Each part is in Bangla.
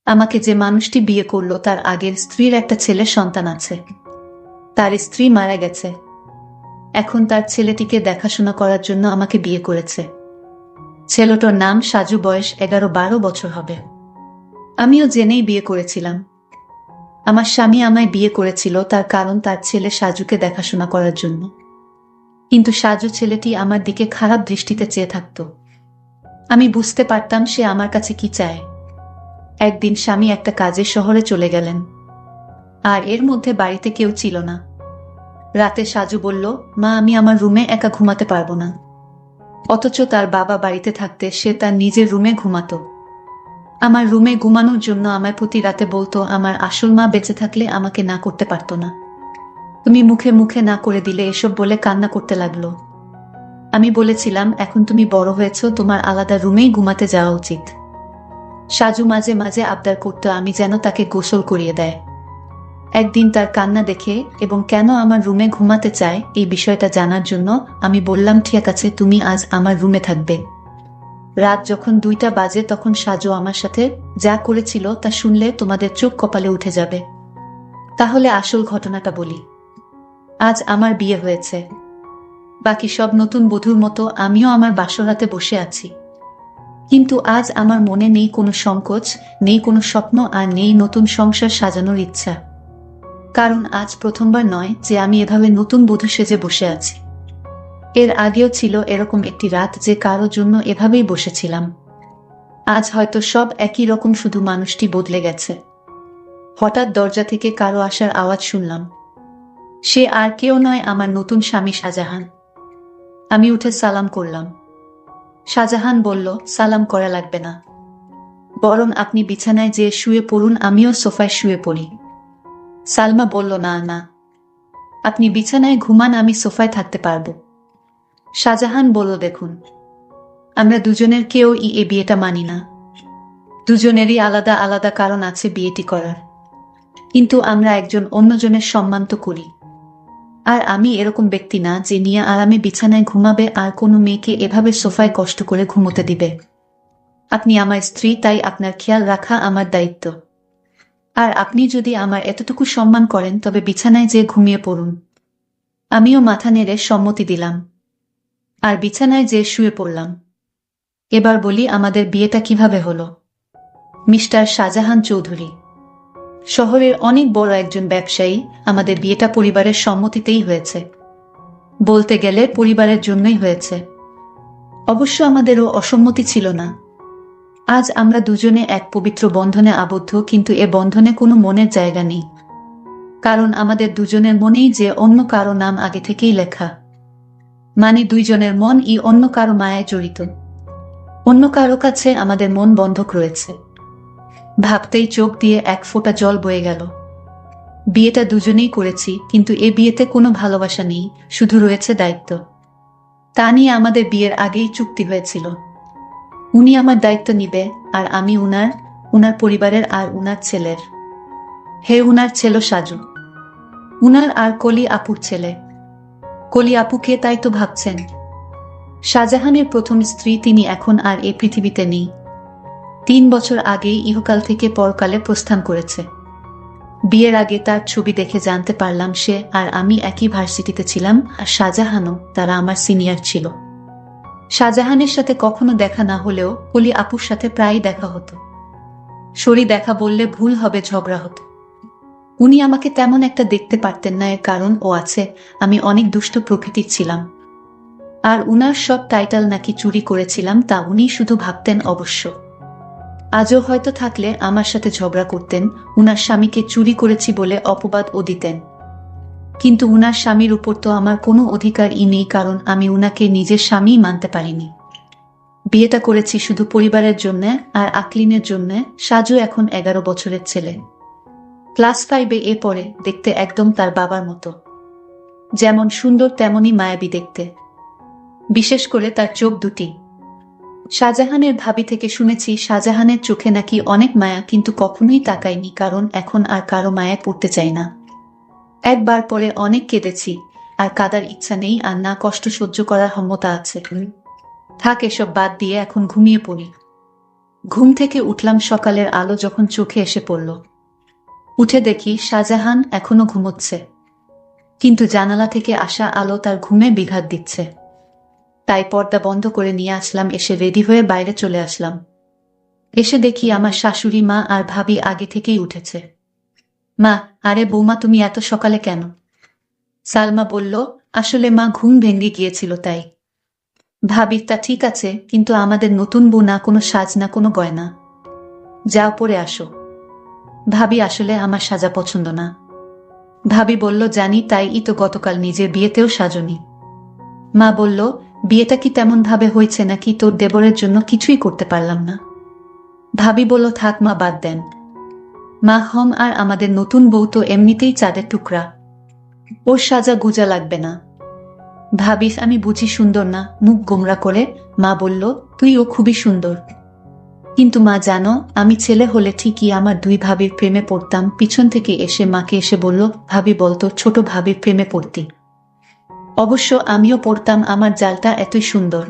আমাকে যে মানুষটি বিয়ে করলো তার আগের স্ত্রীর একটা ছেলের সন্তান আছে। তার স্ত্রী মারা গেছে। এখন তার ছেলেটিকে দেখাশোনা করার জন্য আমাকে বিয়ে করেছে। ছেলেটার নাম সাজু, বয়স 11-12 বছর হবে। আমিও জেনেই বিয়ে করেছিলাম। আমার স্বামী আমায় বিয়ে করেছিল তার কারণ তার ছেলে সাজুকে দেখাশোনা করার জন্য। কিন্তু সাজু ছেলেটি আমার দিকে খারাপ দৃষ্টিতে চেয়ে থাকত। আমি বুঝতে পারতাম সে আমার কাছে কি চায়। একদিন স্বামী একটা কাজে শহরে চলে গেলেন, আর এর মধ্যে বাড়িতে কেউ ছিল না। রাতে সাজু বলল, মা, আমি আমার রুমে একা ঘুমাতে পারবো না। অথচ তার বাবা বাড়িতে থাকতে সে তার নিজের রুমে ঘুমাতো। আমার রুমে ঘুমানোর জন্য আমায় প্রতি রাতে বলতো আমার আসল মা বেঁচে থাকলে আমাকে না করতে পারতো না। তুমি মুখে মুখে না করে দিলে এসব বলে কান্না করতে লাগলো। আমি বলেছিলাম, এখন তুমি বড় হয়েছ, তোমার আলাদা রুমেই ঘুমাতে যাওয়া উচিত। সাজু মাঝে মাঝে আবদার করতো আমি যেন তাকে গোসল করিয়ে দেয়। একদিন তার কান্না দেখে এবং কেন আমার রুমে ঘুমাতে চায় এই বিষয়টা জানার জন্য আমি বললাম, ঠিক আছে, তুমি আজ আমার রুমে থাকবে। রাত যখন 2টা বাজে তখন সাজু আমার সাথে যা করেছিল তা শুনলে তোমাদের চোখ কপালে উঠে যাবে। তাহলে আসল ঘটনাটা বলি। আজ আমার বিয়ে হয়েছে। বাকি সব নতুন বধূর মতো আমিও আমার বাসরাতে বসে আছি। কিন্তু আজ আমার মনে নেই কোনো সংকোচ, নেই কোনো স্বপ্ন, আর নেই নতুন সংসার সাজানোর ইচ্ছা। কারণ আজ প্রথমবার নয় যে আমি এভাবে নতুন বধূ সেজে বসে আছি। এর আগেও ছিল এরকম একটি রাত যে কারো জন্য এভাবেই বসেছিলাম। আজ হয়তো সব একই রকম, শুধু মানুষটি বদলে গেছে। হঠাৎ দরজা থেকে কারো আসার আওয়াজ শুনলাম। সে আর কেউ নয়, আমার নতুন স্বামী শাহজাহান। আমি উঠে সালাম করলাম। শাহজাহান বলল, সালাম করা লাগবে না, বরং আপনি বিছানায় যেয়ে শুয়ে পড়ুন, আমিও সোফায় শুয়ে পড়ি। সালমা বলল, না না, আপনি বিছানায় ঘুমান, আমি সোফায় থাকতে পারবো। শাহজাহান বলল, দেখুন, আমরা দুজনের কেউ এ বিয়েটা মানি না। দুজনেরই আলাদা আলাদা কারণ আছে বিয়েটি করার, কিন্তু আমরা একজন অন্যজনের সম্মান তো করি। আর আমি এরকম ব্যক্তি না যে নিয়ে আরামে বিছানায় ঘুমাবে আর কোনো মেয়েকে এভাবে সোফায় কষ্ট করে ঘুমোতে দিবে। আপনি আমার স্ত্রী, তাই আপনার খেয়াল রাখা আমার দায়িত্ব। আর আপনি যদি আমার এতটুকু সম্মান করেন তবে বিছানায় যেয়ে ঘুমিয়ে পড়ুন। আমিও মাথা নেড়ে সম্মতি দিলাম আর বিছানায় যেয়ে শুয়ে পড়লাম। এবার বলি আমাদের বিয়েটা কিভাবে হলো। মিস্টার শাহজাহান চৌধুরী শহরের অনেক বড় একজন ব্যবসায়ী। আমাদের বিয়েটা পরিবারের সম্মতিতেই হয়েছে। বলতে গেলে পরিবারের জন্যই হয়েছে। অবশ্য আমাদেরও অসম্মতি ছিল না। আজ আমরা দুজনে এক পবিত্র বন্ধনে আবদ্ধ, কিন্তু এ বন্ধনে কোনো মনের জায়গা নেই। কারণ আমাদের দুজনের মনেই যে অন্য কারো নাম আগে থেকেই লেখা। মানে দুইজনের মন অন্য কারো মায়ায় জড়িত। অন্য কারো কাছে আমাদের মন বন্ধক রয়েছে। ভাবতেই চোখ দিয়ে এক ফোঁটা জল বয়ে গেল। বিয়েটা দুজনেই করেছি, কিন্তু এ বিয়েতে কোনো ভালোবাসা নেই, শুধু রয়েছে দায়িত্ব। তা নিয়ে আমাদের বিয়ের আগেই চুক্তি হয়েছিল। উনি আমার দায়িত্ব নিবে, আর আমি উনার পরিবারের আর উনার ছেলের। উনার ছেলে সাজু, উনার আর কলি আপুর ছেলে। কলি আপুকে তাই তো ভাবছেন? শাহজাহানের প্রথম স্ত্রী, তিনি এখন আর এই পৃথিবীতে নেই। 3 বছর আগেই ইহকাল থেকে পরকালে প্রস্থান করেছে। বিয়ের আগে তার ছবি দেখে জানতে পারলাম সে আর আমি একই ভার্সিটিতে ছিলাম, আর শাহজাহানও, তারা আমার সিনিয়র ছিল। শাহজাহানের সাথে কখনো দেখা না হলেও কলি আপুর সাথে প্রায়ই দেখা হতো। সরি দেখা বললে ভুল হবে, ঝগড়া হতো। উনি আমাকে তেমন একটা দেখতে পারতেন না, এর কারণ ও আছে, আমি অনেক দুষ্ট প্রকৃতির ছিলাম। আর উনার সব টাইটেল নাকি চুরি করেছিলাম, তা উনি শুধু ভাবতেন অবশ্য। আজও হয়তো থাকলে আমার সাথে ঝগড়া করতেন, উনার স্বামীকে চুরি করেছি বলে অপবাদও দিতেন। কিন্তু উনার স্বামীর উপর তো আমার কোনো অধিকারই নেই, কারণ আমি উনাকে নিজের স্বামী মানতে পারিনি। বিয়েটা করেছি শুধু পরিবারের জন্য আর আকলিনের জন্য। সাজু এখন 11 বছরের ছেলে, ক্লাস 5-এ পড়ে, দেখতে একদম তার বাবার মতো। যেমন সুন্দর তেমনই মায়াবী দেখতে, বিশেষ করে তার চোখ দুটি। শাহজাহানের ভাবি থেকে শুনেছি শাহজাহানের চোখে নাকি অনেক মায়া, কিন্তু কখনোই তাকাইনি, কারণ এখন আর কারো মায়ায় পড়তে চাই না। একবার পরে অনেক কেঁদেছি, আর কাঁদার ইচ্ছা নেই, আর না কষ্ট সহ্য করার ক্ষমতা আছে। থাক, এসব বাদ দিয়ে এখন ঘুমিয়ে পড়ি। ঘুম থেকে উঠলাম সকালের আলো যখন চোখে এসে পড়ল। উঠে দেখি শাহজাহান এখনো ঘুমোচ্ছে, কিন্তু জানালা থেকে আসা আলো তার ঘুমে বিঘাত দিচ্ছে। তাই পর্দা বন্ধ করে নিয়ে আসলাম, এসে রেডি হয়ে বাইরে চলে আসলাম। এসে দেখি আমার শাশুড়ি মা আর ভাবি আগে থেকেই উঠেছে। মা, আরে বৌমা তুমি এত সকালে কেন? সালমা বলল, আসলে মা ঘুম ভেঙে গিয়েছিল তাই। ভাবি, তা ঠিক আছে, কিন্তু আমাদের নতুন বউ, না কোনো সাজ না কোনো গয়না। যাও পরে আসো। ভাবি, আসলে আমার সাজা পছন্দ না। ভাবি বলল, জানি, তাই তো গতকাল নিজের বিয়েতেও সাজনি। মা বলল, বিয়েটা কি তেমন ভাবে হয়েছে নাকি তোর দেবরের জন্য কিছুই করতে পারলাম না? ভাবি বলল, থাক মা, বাদ দেন। মা, আর আমাদের নতুন বউ তো এমনিতেই চাঁদের টুকরা, ওর সাজা গুজা লাগবে না। ভাবিস, আমি বুঝি সুন্দর না? মুখ গোমরা করে মা বলল, তুইও খুবই সুন্দর। কিন্তু মা জানো, আমি ছেলে হলে ঠিকই আমার দুই ভাবির প্রেমে পড়তাম। পিছন থেকে এসে মাকে এসে বলল, ভাবি বলতো ছোট ভাবির প্রেমে পড়তি। অবশ্য আমিও পড়তাম, আমার জালটা এতই সুন্দর।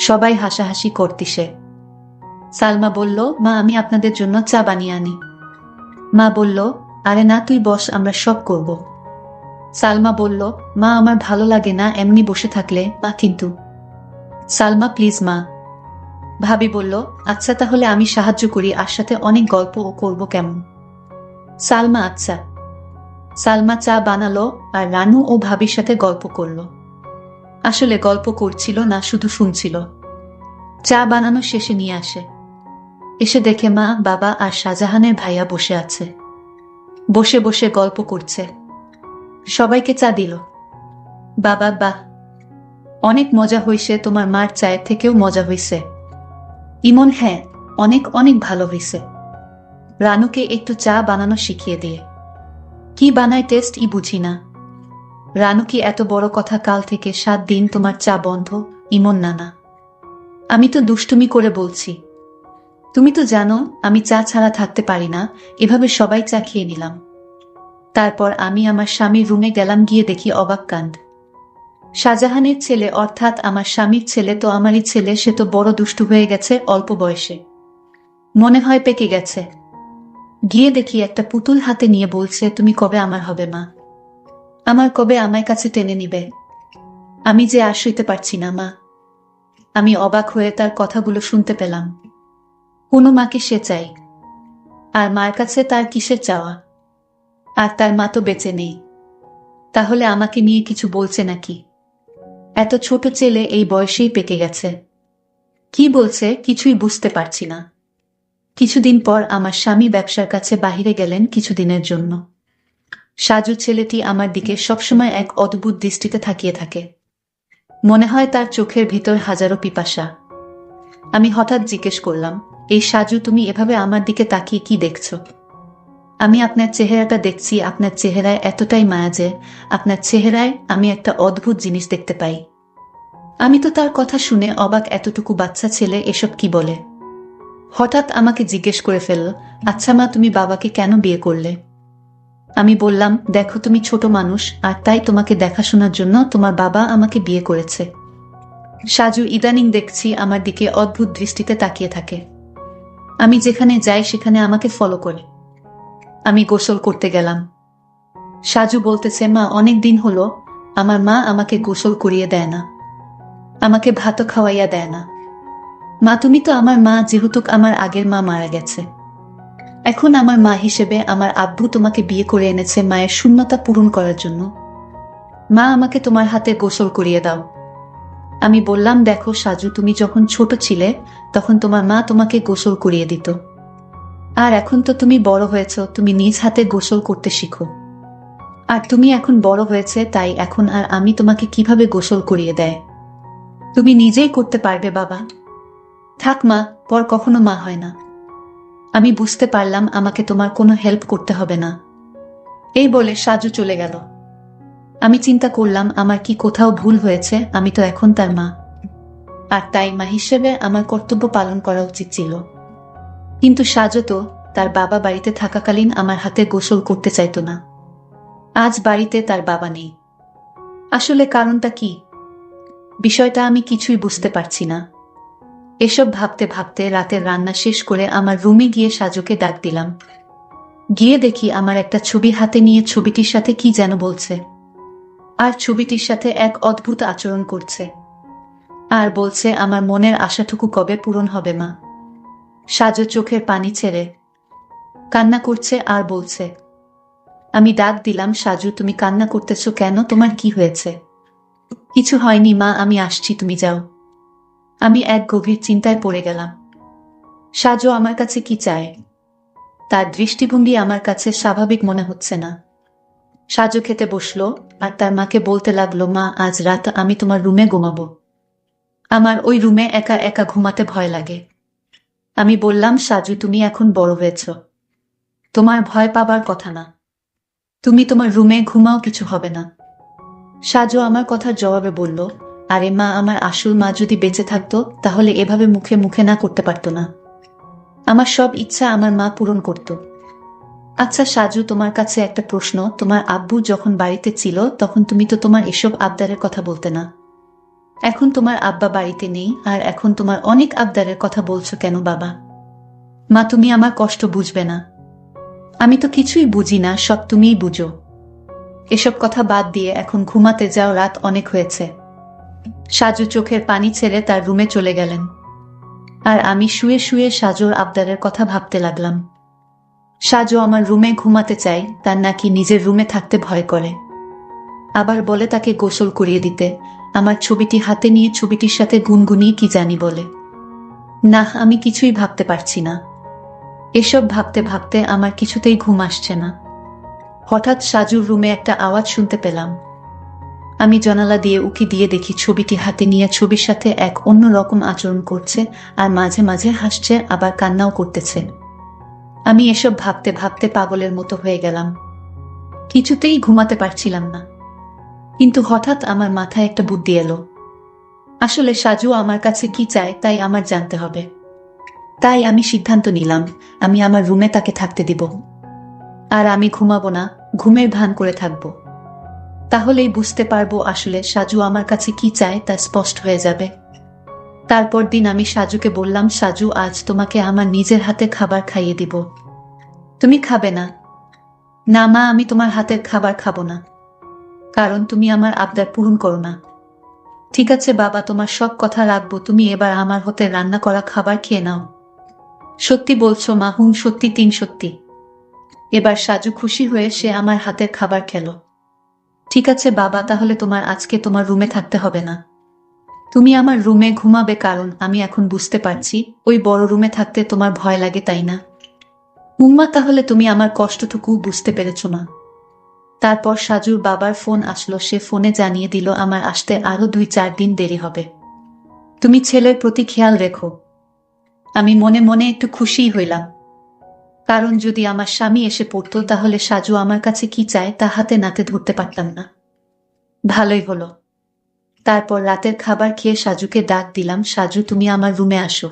সবাই হাসাহাসি করতিসে। সালমা বলল, মা আমি আপনাদের জন্য চা বানিয়ে আনি। মা বলল, আরে না, তুই বস, আমরা সব করব। সালমা বলল, মা আমার ভালো লাগে না এমনি বসে থাকলে। মা কিন্তু। সালমা, প্লিজ মা। ভাবি বলল, আচ্ছা তাহলে আমি সাহায্য করি, আর সাথে অনেক গল্পও করব, কেমন? সালমা, আচ্ছা। সালমা চা বানালো আর রানু ও ভাবির সাথে গল্প করল। আসলে গল্প করছিল না, শুধু শুনছিল। চা বানানো শেষে নিয়ে আসে। এসে দেখে মা, বাবা আর শাহজাহানের ভাইয়া বসে আছে। বসে বসে গল্প করছে। সবাইকে চা দিল। বাবা, বাহ, অনেক মজা হইছে, তোমার মার চায়ের থেকেও মজা হইছে। ইমন, হ্যাঁ, অনেক অনেক ভালো হইছে। রানুকে একটু চা বানানো শিখিয়ে দিয়ে। কি বানায় টেস্ট বুঝি না। রানু, কি এত বড় কথা? কাল থেকে 7 দিন তোমার চা বন্ধ। ইমন, নানা, আমি তো দুষ্টুমি করে বলছি। তুমি তো জানো আমি চা ছাড়া থাকতে পারি না। এভাবে সবাই চা খেয়ে নিলাম। তারপর আমি আমার স্বামীর রুমে গেলাম, গিয়ে দেখি অবাক কাণ্ড। শাহজাহানের ছেলে, অর্থাৎ আমার স্বামীর ছেলে তো আমারই ছেলে, সে তো বড় দুষ্টু হয়ে গেছে অল্প বয়সে। মনে হয় পেকে গেছে। গিয়ে দেখি একটা পুতুল হাতে নিয়ে বলছে, তুমি কবে আমার হবে মা? আমার কবে আমায় কাছে টেনে নিবে? আমি যে আর সইতে পারছি না মা। আমি অবাক হয়ে তার কথাগুলো শুনতে পেলাম। কোনো মাকে সে চাই, আর মার কাছে তার কিসের চাওয়া? আর তার মা তো বেঁচে নেই। তাহলে আমাকে নিয়ে কিছু বলছে নাকি? এত ছোট ছেলে এই বয়সেই পেকে গেছে। কি বলছে কিছুই বুঝতে পারছি না। কিছুদিন পর আমার স্বামী ব্যবসার কাছে বাহিরে গেলেন কিছুদিনের জন্য। সাজু ছেলেটি আমার দিকে সবসময় এক অদ্ভুত দৃষ্টিতে তাকিয়ে থাকে। মনে হয় তার চোখের ভিতর হাজারো পিপাসা। আমি হঠাৎ জিজ্ঞেস করলাম, এই সাজু, তুমি এভাবে আমার দিকে তাকিয়ে কি দেখছো? আমি আপনার চেহারাটা দেখছি, আপনার চেহারায় এতটাই মায়া যে আপনার চেহারায় আমি একটা অদ্ভুত জিনিস দেখতে পাই। আমি তো তার কথা শুনে অবাক, এতটুকু বাচ্চা ছেলে এসব কি বলে? হঠাৎ আমাকে জিজ্ঞেস করে ফেলল, আচ্ছা মা, তুমি বাবাকে কেন বিয়ে করলে? আমি বললাম, দেখো তুমি ছোট মানুষ, আর তাই তোমাকে দেখাশোনার জন্য তোমার বাবা আমাকে বিয়ে করেছে। সাজু ইদানিং দেখছি আমার দিকে অদ্ভুত দৃষ্টিতে তাকিয়ে থাকে। আমি যেখানে যাই সেখানে আমাকে ফলো করে। আমি গোসল করতে গেলাম। সাজু বলতেছে, মা, অনেক দিন হলো আমার মা আমাকে গোসল করিয়ে দেয় না, আমাকে ভাতও খাওয়াইয়া দেয় না। মা, তুমি তো আমার মা, যেহেতু আমার আগের মা মারা গেছে। এখন আমার মা হিসেবে আমার আব্বু তোমাকে বিয়ে করে এনেছে মায়ের শূন্যতা পূরণ করার জন্য। মা, আমাকে তোমার হাতে গোসল করিয়ে দাও। আমি বললাম, দেখো সাজু, তুমি যখন ছোট ছিলে তখন তোমার মা তোমাকে গোসল করিয়ে দিত। আর এখন তো তুমি বড় হয়েছ, তুমি নিজ হাতে গোসল করতে শিখো। আর তুমি এখন বড় হয়েছে, তাই এখন আর আমি তোমাকে কিভাবে গোসল করিয়ে দেয়? তুমি নিজেই করতে পারবে বাবা। থাক মা, পর কখনো মা হয় না। আমি বুঝতে পারলাম আমাকে তোমার কোনো হেল্প করতে হবে না। এই বলে সাজু চলে গেল। আমি চিন্তা করলাম, আমার কি কোথাও ভুল হয়েছে? আমি তো এখন তার মা, আর তাই মা হিসেবে আমার কর্তব্য পালন করা উচিত ছিল। কিন্তু সাজু তো তার বাবা বাড়িতে থাকাকালীন আমার হাতে গোসল করতে চাইতো না। আজ বাড়িতে তার বাবা নেই। আসলে কারণটা কি? বিষয়টা আমি কিছুই বুঝতে পারছি না। এসব ভাবতে ভাবতে রাতের রান্না শেষ করে আমার রুমে গিয়ে সাজুকে ডাক দিলাম। গিয়ে দেখি আমার একটা ছবি হাতে নিয়ে ছবিটির সাথে কি যেন বলছে, আর ছবিটির সাথে এক অদ্ভুত আচরণ করছে, আর বলছে আমার মনের আশাটুকু কবে পূরণ হবে মা। সাজু চোখের পানি ছেড়ে কান্না করছে আর বলছে। আমি ডাক দিলাম, সাজু তুমি কান্না করতেছো কেন, তোমার কি হয়েছে? কিছু হয়নি মা, আমি আসছি, তুমি যাও। আমি এক গভীর চিন্তায় পড়ে গেলাম। সাজু আমার কাছে কি চায়? তার দৃষ্টিভঙ্গি আমার কাছে স্বাভাবিক মনে হচ্ছে না। সাজু খেতে বসলো আর তার মাকে বলতে লাগলো, মা আজ রাত আমি তোমার রুমে ঘুমাবো। আমার ওই রুমে একা একা ঘুমাতে ভয় লাগে। আমি বললাম, সাজু তুমি এখন বড় হয়েছ, তোমার ভয় পাবার কথা না, তুমি তোমার রুমে ঘুমাও, কিছু হবে না। সাজু আমার কথার জবাবে বলল, আরে মা, আমার আসল মা যদি বেঁচে থাকতো তাহলে এভাবে মুখে মুখে না করতে পারতো না। আমার সব ইচ্ছা আমার মা পূরণ করত। আচ্ছা সাজু, তোমার কাছে একটা প্রশ্ন, তোমার আব্বু যখন বাড়িতে ছিল তখন তুমি তো তোমার এসব আবদারের কথা বলতে না। এখন তোমার আব্বা বাড়িতে নেই আর এখন তোমার অনেক আবদারের কথা বলছো কেন বাবা? মা তুমি আমার কষ্ট বুঝবে না? আমি তো কিছুই বুঝি না, সব তুমিই বুঝো। এসব কথা বাদ দিয়ে এখন ঘুমাতে যাও, রাত অনেক হয়েছে। সাজু চোখের পানি ছেড়ে তার রুমে চলে গেলেন, আর আমি শুয়ে শুয়ে সাজুর আবদারের কথা ভাবতে লাগলাম। সাজু আমার রুমে ঘুমাতে চায়, তার নাকি নিজের রুমে থাকতে ভয় করে। আবার বলে তাকে গোসল করিয়ে দিতে, আমার ছবিটি হাতে নিয়ে ছবিটির সাথে গুনগুনিয়ে কি জানি বলে। না, আমি কিছুই ভাবতে পারছি না। এসব ভাবতে ভাবতে আমার কিছুতেই ঘুম আসছে না। হঠাৎ সাজুর রুমে একটা আওয়াজ শুনতে পেলাম। আমি জানালা দিয়ে উকি দিয়ে দেখি ছবিটি হাতে নিয়ে ছবির সাথে এক অন্য রকম আচরণ করছে, আর মাঝে মাঝে হাসছে, আবার কান্নাও করতেছে। আমি এসব ভাবতে ভাবতে পাগলের মতো হয়ে গেলাম, কিছুতেই ঘুমাতে পারছিলাম না। কিন্তু হঠাৎ আমার মাথায় একটা বুদ্ধি এলো। আসলে সাজু আমার কাছে কি চায় তাই আমার জানতে হবে। তাই আমি সিদ্ধান্ত নিলাম, আমি আমার রুমে তাকে থাকতে দিব। আর আমি ঘুমাবো না, ঘুমের ভান করে থাকবো। তাহলেই বুঝতে পারবো আসলে সাজু আমার কাছে কি চায়, তা স্পষ্ট হয়ে যাবে। তারপর দিন আমি সাজুকে বললাম, সাজু আজ তোমাকে আমার নিজের হাতে খাবার খাইয়ে দিব, তুমি খাবে না? না মা, আমি তোমার হাতের খাবার খাবো না, কারণ তুমি আমার আবদার পূরণ করো না। ঠিক আছে বাবা, তোমার সব কথা রাখবো, তুমি এবার আমার হাতে রান্না করা খাবার খেয়ে নাও। সত্যি বলছো মা? হুম সত্যি, 3 সত্যি। এবার সাজু খুশি হয়ে সে আমার হাতের খাবার খেলো। ঠিক আছে বাবা, তাহলে তোমার আজকে তোমার রুমে থাকতে হবে না, তুমি আমার রুমে ঘুমাবে, কারণ আমি এখন বুঝতে পারছি ওই বড় রুমে থাকতে তোমার ভয় লাগে, তাই না? উম্মা, তাহলে তুমি আমার কষ্টটুকু বুঝতে পেরেছো না? তারপর সাজুর বাবার ফোন আসলো, সে ফোনে জানিয়ে দিল আমার আসতে আরো 2-4 দিন দেরি হবে, তুমি ছেলের প্রতি খেয়াল রেখো। আমি মনে মনে একটু খুশিই হইলাম, কারণ যদি আমার স্বামী এসে পড়তো তাহলে সাজু আমার কাছে কি চায় তা হাতে নাতে ধরতে পারতাম না। ভালোই হলো। তারপর রাতের খাবার খেয়ে সাজুকে ডাক দিলাম, সাজু তুমি আমার রুমে আসো,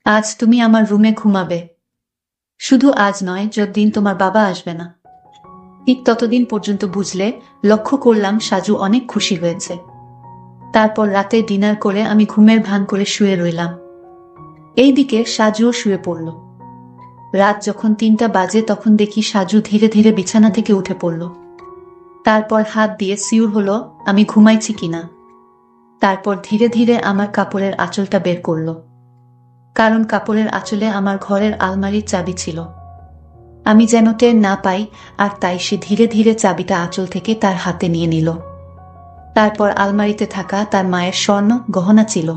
আজ তুমি আমার রুমে ঘুমাবে। শুধু আজ নয়, যতদিন তোমার বাবা আসবে না, ঠিক ততদিন পর্যন্ত, বুঝলে? লক্ষ্য করলাম সাজু অনেক খুশি হয়েছে। তারপর রাতে ডিনার করে আমি ঘুমের ভান করে শুয়ে রইলাম। এইদিকে সাজুও শুয়ে পড়ল। রাত যখন 3টা বাজে তখন দেখি সাজু ধীরে ধীরে বিছানা থেকে উঠে পড়ল। তারপর হাত দিয়ে সিউর হলো আমি ঘুমাইছি কিনা। তারপর ধীরে ধীরে আমার কাপড়ের আঁচলটা বের করল, কারণ কাপড়ের আঁচলে আমার ঘরের আলমারির চাবি ছিল। আমি যেন টের না পাই, আর তাই সে ধীরে ধীরে চাবিটা আঁচল থেকে তার হাতে নিয়ে নিল। তারপর আলমারিতে থাকা তার মায়ের স্বর্ণ গহনা ছিল,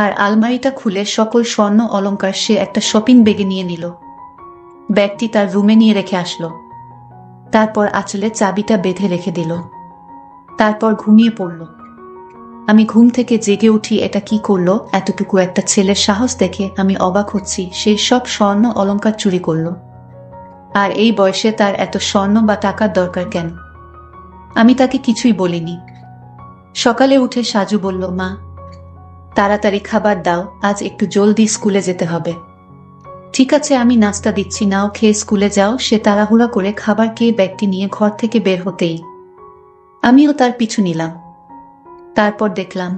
আর আলমারিটা খুলে সকল স্বর্ণ অলংকার সে একটা শপিং ব্যাগে নিয়ে নিল। ব্যাগটি তার রুমে নিয়ে রেখে আসলো। তারপর আঁচলে চাবিটা বেঁধে রেখে দিল। তারপর ঘুমিয়ে পড়ল। আমি ঘুম থেকে জেগে উঠি, এটা কি করলো? এতটুকু একটা ছেলের সাহস দেখে আমি অবাক হচ্ছি, সে সব স্বর্ণ অলংকার চুরি করলো। আর এই বয়সে তার এত স্বর্ণ বা টাকার দরকার কেন? আমি তাকে কিছুই বলিনি। সকালে উঠে সাজু বলল, মা তাড়াতাড়ি খাবার দাও, আজ একটু জলদি স্কুলে যেতে হবে। ঠিক আছে, আমি নাস্তা দিচ্ছি, নাও খেয়ে স্কুলে যাও। সে তাড়াহুড়া করে খাবার খেয়ে ব্যাগটি নিয়ে ঘর থেকে বের হতেই আমিও তার পিছু নিলাম। তারপর দেখলাম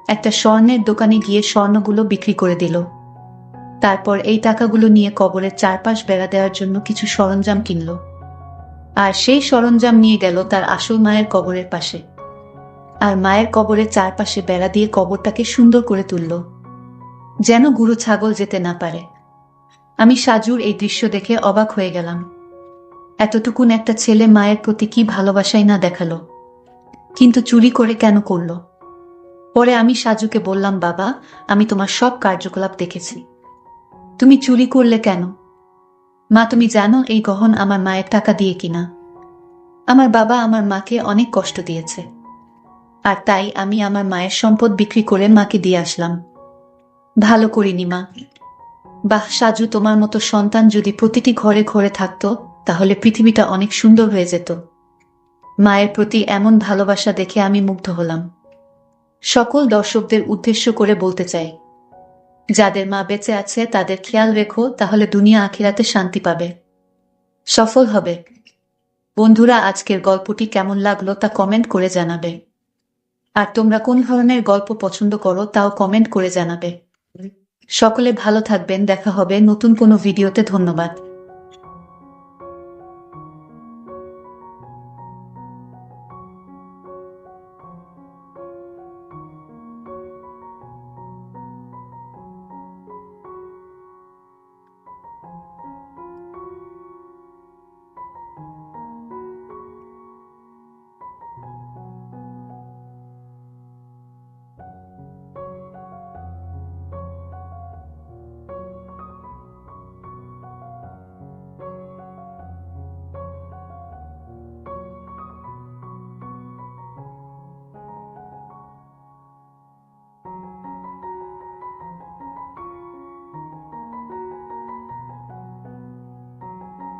একটা স্বর্ণের দোকানে গিয়ে স্বর্ণগুলো বিক্রি করে দিল। তারপর এই টাকাগুলো নিয়ে কবরের চারপাশ বেড়া দেওয়ার জন্য কিছু সরঞ্জাম কিনল, আর সেই সরঞ্জাম নিয়ে গেল তার আসল মায়ের কবরের পাশে। আর মায়ের কবরের চারপাশে বেড়া দিয়ে কবরটাকে সুন্দর করে তুলল, যেন গুরু ছাগল যেতে না পারে। আমি সাজুর এই দৃশ্য দেখে অবাক হয়ে গেলাম। এতটুকুন একটা ছেলে মায়ের প্রতি কি ভালোবাসাই না দেখালো, কিন্তু চুরি করে কেন করলো? পরে আমি সাজুকে বললাম, বাবা, আমি তোমার সব কার্যকলাপ দেখেছি, তুমি চুরি করলে কেন? মা, তুমি জানো এই গহন আমার মায়ের টাকা দিয়ে কিনা। আমার বাবা আমার মাকে অনেক কষ্ট দিয়েছে, আর তাই আমি আমার মায়ের সম্পদ বিক্রি করে মাকে দিয়ে আসলাম। ভালো করিনি মা। বাহ সাজু, তোমার মতো সন্তান যদি প্রতিটি ঘরে ঘরে থাকতো তাহলে পৃথিবীটা অনেক সুন্দর হয়ে যেত। মায়ের প্রতি এমন ভালোবাসা দেখে আমি মুগ্ধ হলাম। সকল দর্শকদের উদ্দেশ্য করে বলতে চাই, যাদের মা বেঁচে আছে তাদের খেয়াল রেখো, তাহলে দুনিয়া আখিরাতে শান্তি পাবে, সফল হবে। বন্ধুরা, আজকের গল্পটি কেমন লাগলো তা কমেন্ট করে জানাবে। আর তোমরা কোন ধরনের গল্প পছন্দ করো তাও কমেন্ট করে জানাবে। সকলে ভালো থাকবেন, দেখা হবে নতুন কোনো ভিডিওতে। ধন্যবাদ।